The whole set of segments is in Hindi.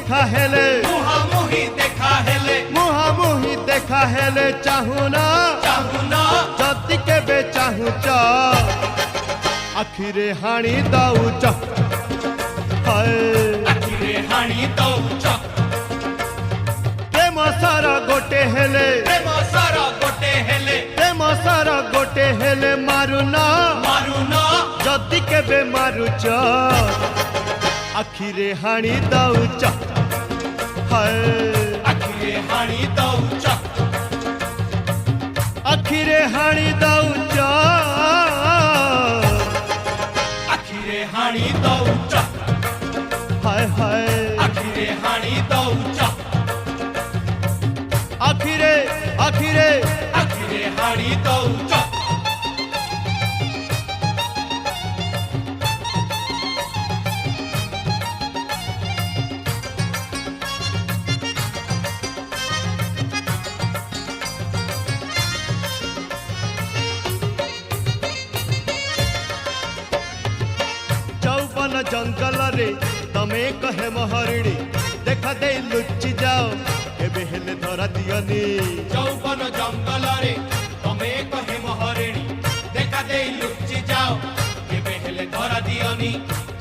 देखा हेले मुहामुही देखा हेले चाहुना जदि केबे चाहुच आखिरे हाणी दउच प्रेम सारा गोटे हेले मारुना जदि केबे मारुच आखिरे हाणी दउच आखिरे हाणी दउच आखिरे हाणी दउच हाय हाय आखिरे हाणी दउच आखिरे आखिरे आखिरे हाणी दउच चौवन जंगल रे तमे कहे महरिणी देखा दे लुचि जाओ केबे हेले धरा दियनी चौवन जंगल रे तमे कहे महरिणी देखा दे लुचि जाओ केबे हेले धरा दियनी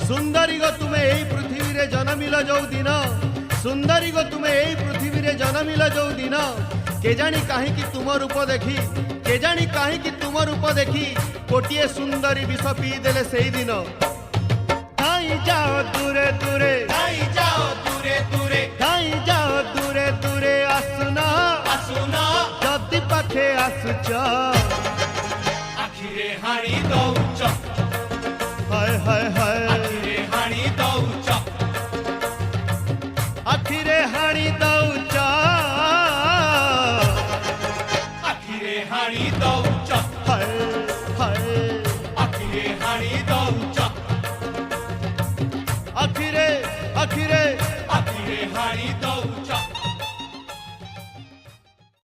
सुंदरी गो तुमे एई पृथ्वी रे जन्मिल जो दिन सुंदरी गो तुमे एई पृथ्वी रे जन्मिल जो दिन केजाणी काहे कि तुम रूप देखी केजाणी काहे कि तुम रूप देखी कोटिए सुंदरी विष पी देले सेई दिन धाई जाओ दूरे दूरे धाई जाओ दूरे दूरे धाई जाओ दूरे दूरे आसुना आसुना जदि पाखे आसुच आखिरे हाणी दउच हाय हाय हाय आखिरे हाणी दउच आखिरे हाणी दउच आखिरे हाणी दउच हाय हाय आखिरे हाणी दउच आखिरे आखिरे आखिरे हाणी दउच